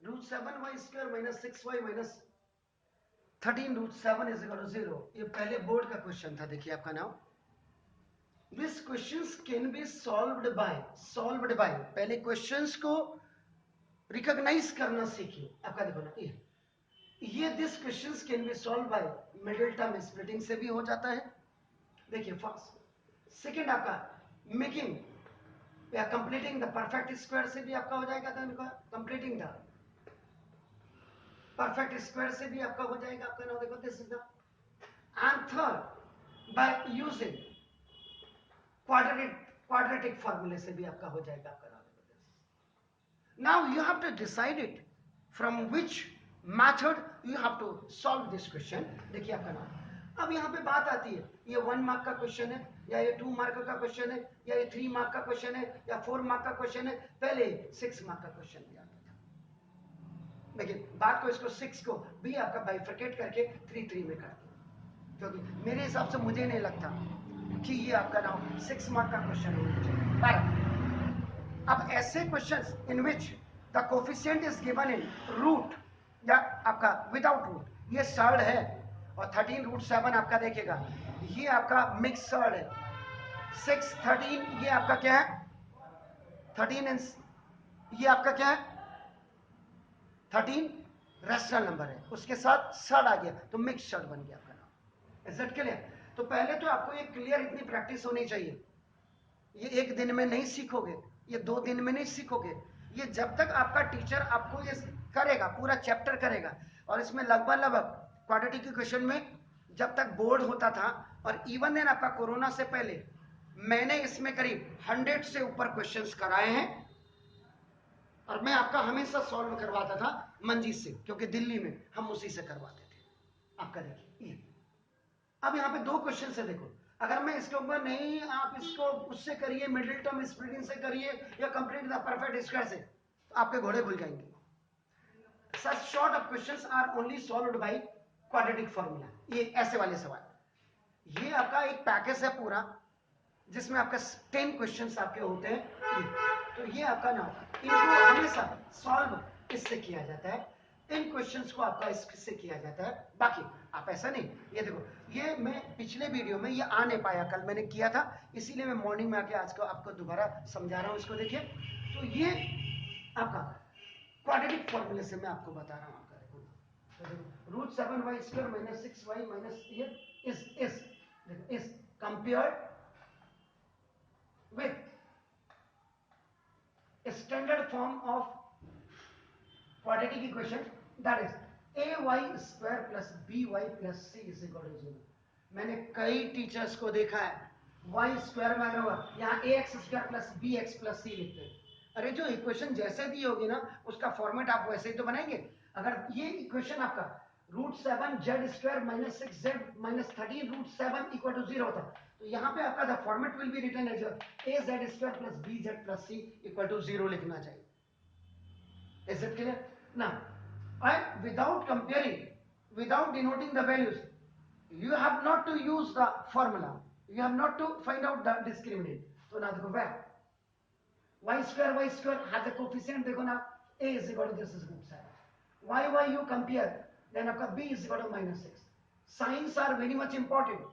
Root 7y square minus 6y minus 13 root 7 is equal to 0। ये पहले board का question था, देखिए आपका नाम। This questions can be solved by पहले क्वेश्चंस को रिकॉग्नाइज करना सीखिए। आपका देखो ना, ये this questions can be solved by middle term splitting से भी हो जाता है। देखिए फर्स्ट, सेकंड आपका मेकिंग या कंप्लीटिंग द परफेक्ट स्क्वायर से भी आपका हो जाएगा। कंप्लीटिंग द परफेक्ट स्क्वायर से भी आपका हो जाएगा। आपका नाम देखो, this is the and third by using quadratic फॉर्मूले से भी आपका हो जाएगा। आपका नाम देखो, this now you have to decide it from which method you have to solve this question. देखिए आपका नाम, अब यहाँ पे बात आती है, ये 1 मार्क का क्वेश्चन है या ये 2 मार्क का क्वेश्चन है या ये 3 मार्क का क्वेश्चन है या 4 मार्क का क्वेश्चन है। पहले 6 मार्क का क्वेश्चन भी आता था, लेकिन बात को इसको 6 को भी आपका बाइफरकेट करके 3 में कर दिया, क्योंकि मेरे हिसाब से मुझे नहीं लगता कि ये आपका नाम 6 मार्क का क्वेश्चन होना चाहिए। अब ऐसे questions in which the coefficient is given in root या आपका विदाउट रूट, ये सर्ड है और 13 रूट 7 आपका देखेगा, ये आपका मिक्स सर्ड है। 6 13 ये आपका क्या है, 13 ये आपका क्या है, 13 रेशनल नंबर है, उसके साथ सर्ड आ गया तो मिक्स सर्ड बन गया आपका नाम। Is it clear? तो पहले तो आपको ये क्लियर इतनी प्रैक्टिस होनी चाहिए। ये एक दिन में नहीं सीखोगे, ये 2 दिन में नहीं सीखोगे, ये जब तक आपका टीचर आपको ये करेगा, पूरा चैप्टर करेगा। और इसमें लगभग क्वाड्रेटिक इक्वेशन में जब तक बोर्ड होता था और इवन देन आपका कोरोना से पहले मैंने इसमें करीब 100 से ऊपर क्वेश्चंस कराए हैं और मैं आपका हमेशा सॉल्व करवाता था मंजीत से, क्योंकि दिल्ली में हम उसी से करवाते थे। आपका देखिए, अब यहाँ पे 2 क्वेश्चन है, देखो अगर मैं इसके ऊपर नहीं, आप इसको उससे करिए, मिडिल टर्म स्प्लिटिंग से करिए या कंप्लीट द परफेक्ट स्क्वायर से, तो आपके घोड़े खुल जाएंगे। Such sort of questions are only solved by quadratic formula. ये ऐसे वाले सवाल, ये आपका एक पैकेज है पूरा, जिसमें आपका 10 क्वेश्चंस आपके होते हैं। तो ये आपका ना, इनको हमेशा सॉल्व इससे किया जाता है, इन क्वेश्चंस को आपका इससे किया जाता है। बाकी आप ऐसा नहीं, ये देखो, ये मैं पिछले वीडियो में ये आ नहीं पाया, कल मैंने किया था, इसीलिए मैं मॉर्निंग में आके आज को आपको दोबारा समझा रहा हूं। इसको देखिए, तो ये आपका क्वाड्रेटिक फॉर्मूले से मैं आपको बता रहा हूं। आपका देखो, root 7y square minus 6y minus ये is compared with a standard form of quadratic equation, that is ay square plus by plus c is equal to 0। मैंने कई टीचर्स को देखा है y स्क्वायर में अगर हुआ यहाँ ax square plus bx plus c लिखते हैं। अरे जो इक्वेशन जैसे दी होगी ना, उसका फॉर्मेट आप वैसे ही तो बनाएंगे। अगर ये इक्वेशन आपका root 7 z square minus 6 z minus 13 root 7 equal to 0 होता, तो यहाँ पे आपका the format will be written as a z square plus b z plus c equal to 0 लिखना चाहिए। Is it clear? Now and without comparing, without denoting the values, you have not to use the formula, you have not to find out the discriminant। तो ना देखो, y square has a coefficient, देखो ना, a is equal to this is root 7, y you compare, then आपका b is equal to minus 6। Signs are very much important,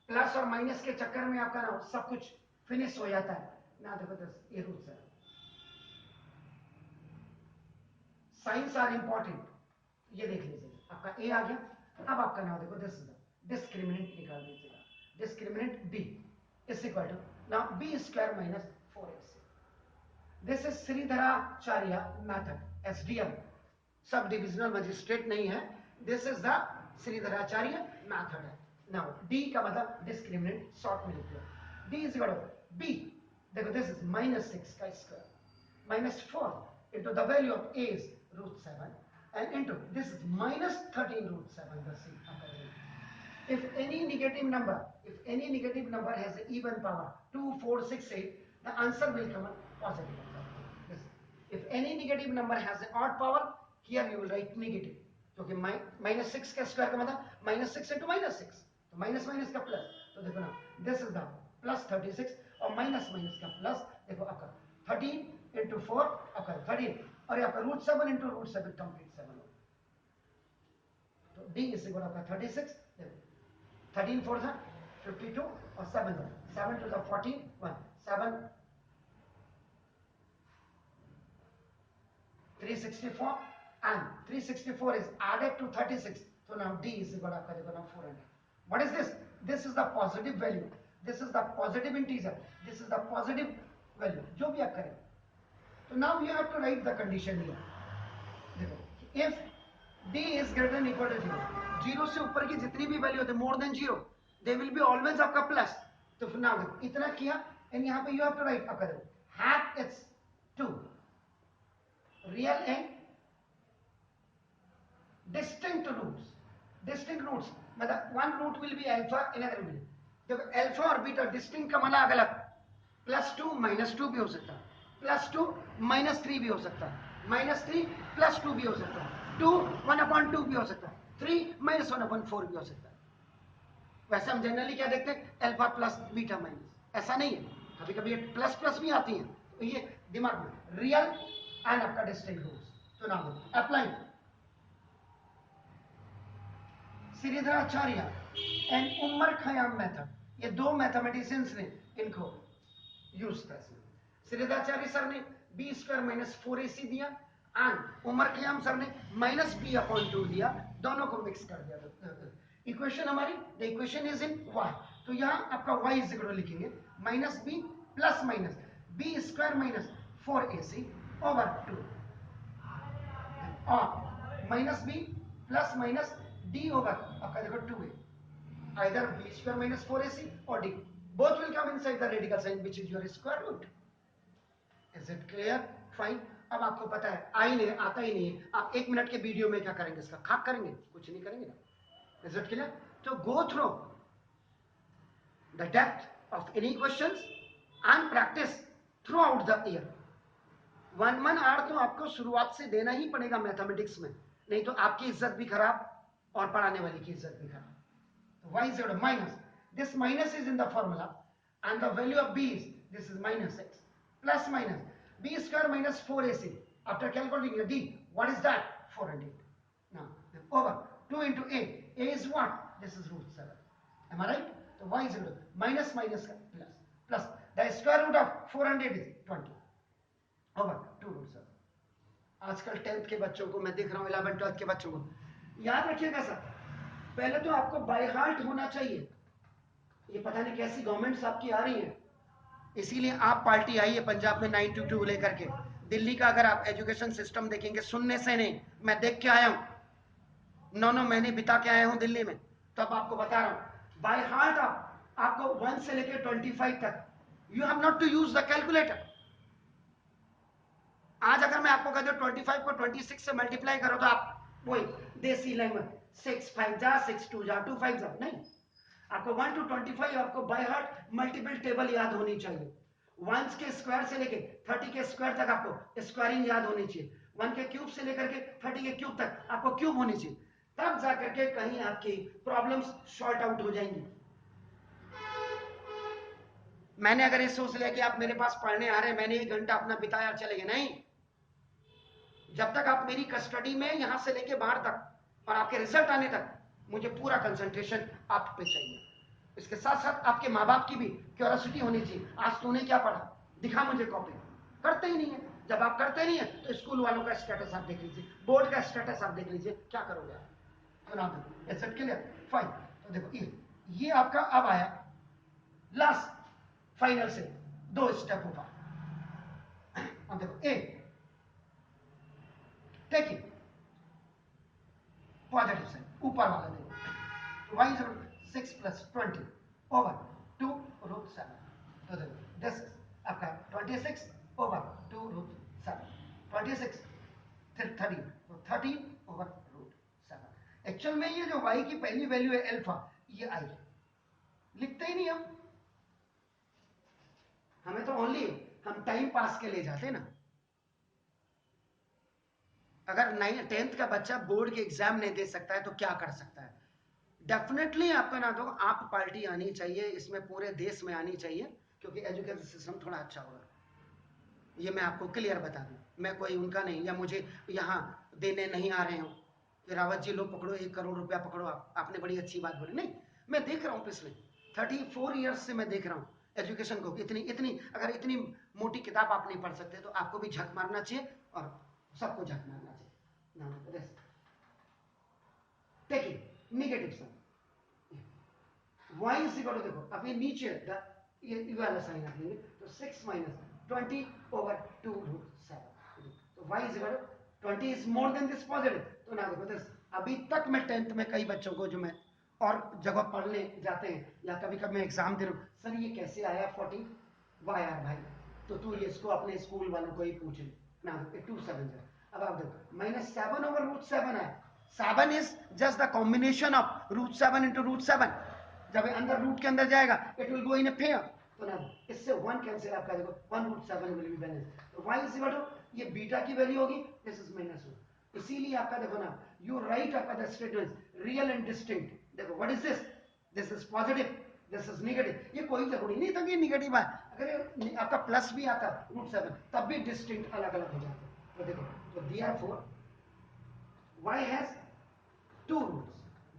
plus और minus के चक्कर में आपका ना सब कुछ फिनिश हो जाता है ना। देखो दस, ये रूट 7, साइंस आर इंपॉर्टेंट, ये देख लीजिए, आपका ए आ गया। अब आपका नाम देखो, दिस इज डिस्क्रिमिनेंट निकाल दीजिएगा, discriminant B is equal to now B square minus 4ac। This is Shridharacharya method, SDM, sub divisional magistrate नहीं है, this is the Shridharacharya method है। नाउ डी का मतलब डिस्क्रिमिनेंट, शॉर्ट में लिख लो, D is equal to B, देखो दिस इज माइनस 6 का square minus 4 into the value of a is root 7 and into this is minus 13 root 7 the c। if any negative number has an even power 2 4 6 8, the answer will come a positive number। if any negative number has an odd power, here you will write negative, क्योंकि minus 6 का square का मतलब minus 6 into minus 6, तो minus minus का plus, तो देखो ना this is the plus 36 और माइनस माइनस का प्लस, देखो आपका 13 into 4 आपका 13 और आपका √7 इंटू √7 कंप्लीट 7 होगा। तो डी इज इक्वल आपका 36, 13 4 52 और 7 7 to the 14 1 7 364 and 364 is added to 36, so now D is equal to 400. What is this? This is the positive value, this is the positive integer, this is the positive value, जो भी आप करें. So now you have to write the condition here. देखो, if D is greater than equal to 0, 0 से ऊपर की जितनी भी वैल्यू होती है more than 0, they will be always आपका प्लस. तो फिर now इतना किया and यहाँ पे you have to write आपका देखो hat it's 2 real and distinct roots मतलब one root will be alpha, another will be, जब alpha और beta distinct का मतलब अलग, +2 -2 भी हो सकता है, +2 -3 भी हो सकता है, -3 +2 भी हो सकता है, 2 1/2 भी हो सकता है, 3 -1/4 भी हो सकता है. वैसे हम जनरली क्या देखते हैं, अल्फा प्लस बीटा माइनस, ऐसा नहीं है, कभी कभी प्लस प्लस भी आती है. तो ये दिमाग में रियल एंड आपका डिस्टिंक्ट रूट्स. तो now apply Shridharacharya and Omar Khayyam method, ये दो मैथमेटिशियंस ने इनको यूज किया. श्रीधराचार्य सर ने b² - 4ac दिया एंड उमर खयाम सर ने -b/2 दिया, दोनों को मिक्स कर दिया. इक्वेशन हमारी, the equation is in y, तो यहाँ आपका y इज इक्वल लिखेंगे -b plus minus b² - 4ac over 2 और -b plus minus d over आपका देखो 2a, either b² - 4ac or d, both will come inside the radical sign which is your square root. Is it clear? Fine. अब आपको पता है, आता ही नहीं है, आप 1 मिनट के वीडियो में क्या करेंगे, इसका खाक करेंगे, कुछ नहीं करेंगे ना. Is it clear? So go through the depth of any questions and practice throughout the year. 1 our तो आपको शुरुआत से देना ही पड़ेगा मैथमेटिक्स में, नहीं तो आपकी इज्जत भी खराब और पढ़ाने वाले की इज्जत भी खराब. तो y is minus, this minus is in the formula and the value of b is, this is -x plus minus b² - 4ac. After calculating the d, what is that? 400. Now over 2 into a is what? This is √7. Am I right? So y is equal to minus plus the square root of 400 is 20 over 2 √7. आजकल 10th के बच्चों को मैं देख रहा हूँ, 11 12th के बच्चों को याद रखिएगा सर, पहले तो आपको बाय हार्ट होना चाहिए. ये पता नहीं कैसी गवर्नमेंट्स आपकी आ रही है, इसीलिए आप पार्टी आई है पंजाब में 922 लेकर के. दिल्ली का अगर आप एजुकेशन सिस्टम देखेंगे, सुनने से नहीं, मैं देख के आया हूँ, 9 महीने बिता के आया हूं दिल्ली में, तो अब आपको बता रहा हूं बाय हार्ट आपको 1 से लेकर 25 तक you have not to use the calculator. आज अगर मैं आपको कहता हूं 25 को 26 से मल्टीप्लाई करो तो आप वही देसी लैंग्वेज 6 5 जा 6 2 जा 2 5 जा, नहीं, आपको 1 to 25 आपको बाय हार्ट मल्टीपल टेबल याद होनी चाहिए. 1 के स्क्वायर से लेके 30 के स्क्वायर तक आपको स्क्वायरिंग याद होनी चाहिए. 1 के क्यूब से लेकर के 30 के क्यूब तक आपको क्यूब होनी चाहिए, तब जाकर के कहीं आपकी प्रॉब्लम्स शॉर्ट आउट हो जाएंगी. मैंने अगर ये सोच लिया कि आप मेरे पास पढ़ने आ रहे हैं, मैंने 1 घंटा अपना बिताया और चले गए, नहीं, जब तक आप मेरी कस्टडी में यहां से लेके बाहर तक और आपके रिजल्ट आने तक मुझे पूरा कंसंट्रेशन आप पे चाहिए. इसके साथ साथ आपके माँ बाप की भी क्यूरियोसिटी होनी चाहिए, आज तूने क्या पढ़ा, दिखा मुझे कॉपी. करते ही नहीं है. जब आप करते नहीं है तो स्कूल वालों का स्टेटस आप देख लीजिए, बोर्ड का स्टेटस आप देख लीजिए, क्या करोगे आप. Asset clear? फाइन. तो देखो ये आपका अब आया लास्ट फाइनल से 2 स्टेप ऊपर. अब देखो ए टेक इट पॉजिटिव साइड ऊपर वाला देखो, y is 6 plus 20 over 2 √7. तो देखो दिस इज आपका 26 over 2 √7, 26 फिर 13, तो 13 over √7. एक्चुअल में ये जो y की पहली वैल्यू है अल्फा, ये आई लिखते ही नहीं हम, हमें तो ओनली हम टाइम पास के ले जाते ना. अगर 10th का बच्चा बोर्ड के एग्जाम नहीं दे सकता है तो क्या कर सकता है. डेफिनेटली आपका ना तो आप पार्टी आनी चाहिए, इसमें पूरे देश में आनी चाहिए, क्योंकि एजुकेशन सिस्टम थोड़ा अच्छा होगा. ये मैं आपको क्लियर बता दूं, मैं कोई उनका नहीं, या मुझे यहाँ देने नहीं आ रहे हो कि रावत जी लो पकड़ो 1 करोड़ रुपया पकड़ो, आपने बड़ी अच्छी बात बोली, नहीं, मैं देख रहा हूँ पिछले 34 ईयर्स से मैं देख रहा हूँ एजुकेशन को, इतनी अगर इतनी मोटी किताब आप नहीं पढ़ सकते तो आपको भी झक मारना चाहिए और सबको झक मारना चाहिए। देखिए negative sign y is equal to, देखो अब ये नीचे ये वाला साइन आप लेंगे तो 6 माइनस 20 ओवर 2 रूट 7, तो y is equal to 20 is more than this positive, तो ना देखो दिस, अभी तक मैं 10th में कई बच्चों को जो मैं और जगह पढ़ने जाते हैं या कभी कभी मैं एग्जाम दे रहा हूँ, सर ये कैसे आया 40 वाई आर भाई, तो तू ये इसको अपने स्कूल वालों को ही पूछ ले ना, 2 7 है। अब आप देखो माइनस 7 ओवर रूट 7 है, 7 is just the combination of root 7 into root 7, जब अंदर रूट के अंदर जाएगा it will go in a pair, तो ना इससे 1 कैंसिल, आपका देखो 1 रूट 7 विल बी बैलेंस, तो y इज इक्वल टू ये बीटा की वैल्यू होगी, दिस इज माइनस 1, इसीलिए आपका देखो ना यू राइट आपका the statement real and distinct, देखो what is this is positive, this is negative, ये कोई जरूरी नहीं था कि नेगेटिव है, अगर आपका प्लस भी आता रूट 7 तब भी डिस्टिंक्ट अलग अलग हो जाता, तो देखो तो therefore y has 2 roots,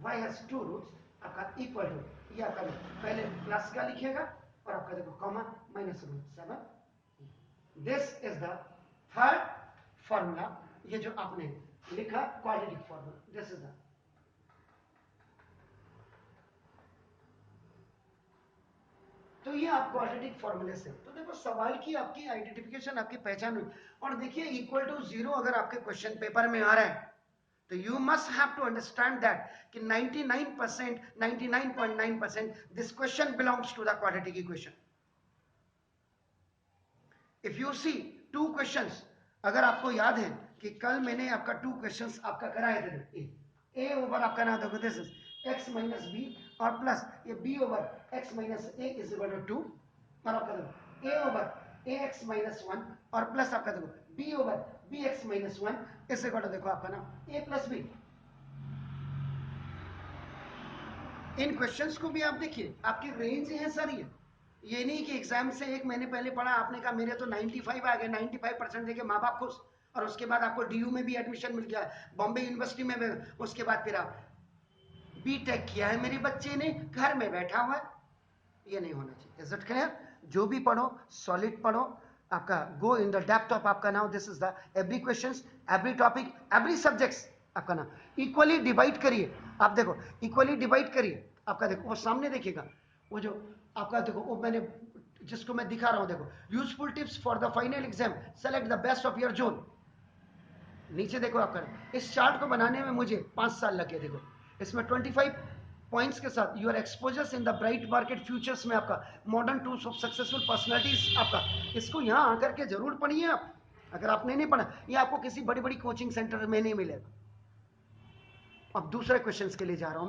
y has 2 roots, आपका इक्वल टू ये आपका पहले प्लस का लिखिएगा और आपका देखो comma minus root 7, this is the third formula, ये जो आपने लिखा quadratic formula, this is the, तो ये आप क्वाड्रेटिक फॉर्मूले से, तो देखो सवाल की आपकी आइडेंटिफिकेशन, आपकी पहचान हुई, और देखिए इक्वल टू 0 अगर आपके क्वेश्चन पेपर में आ रहा है तो you must have to understand that कि 99%, 99.9% this question belongs to the quadratic equation. If you see 2 questions, अगर आपको याद है कि कल मैंने आपका 2 questions आपका कराए थे, a ओवर आपका ना देखो this is x minus b और प्लस ये b over x minus a is equal to 2, और आपका देखो a ओवर ax माइनस 1 और प्लस आपका देखो b ओवर bx माइनस 1 इस इक्वल टू देखो आपका ना a plus b। In questions को भी आप देखिए, आपकी रेंज है सर, ये नहीं कि एग्जाम से 1 महीने पहले पढ़ा आपने कहा मेरे तो 95 आ गए, 95% देके माँ बाप खुश, और उसके बाद आपको डीयू में भी एडमिशन मिल गया, बॉम्बे यूनिवर्सिटी में भी, उसके बाद फिर आप बीटेक किया है मेरे बच्चे ने, घर में बैठा हुआ है, ये नहीं होना चाहिए। Is it clear? जो भी पढ़ो सॉलिड पढ़ो, आपका गो इन द डेप्थ ऑफ आपका now, this is the every questions, every topic, every subjects आपका नाम इक्वली डिवाइड करिए, आप देखो इक्वली डिवाइड करिए, आपका देखो वो सामने देखिएगा, वो जो आपका देखो वो मैंने जिसको मैं दिखा रहा हूं, देखो useful tips for the final exam, select the best of your zone, नीचे देखो आपका, इस चार्ट को बनाने में मुझे 5 साल लगे, देखो इसमें 25 पॉइंट्स के साथ your exposures in the bright market futures में आपका modern tools of successful personalities, आपका इसको यहाँ आकर के जरूर पढ़िए आप, अगर आपने नहीं पढ़ा ये आपको किसी बड़ी बड़ी कोचिंग सेंटर में नहीं मिलेगा। अब दूसरे क्वेश्चंस के लिए जा रहा हूं मैं,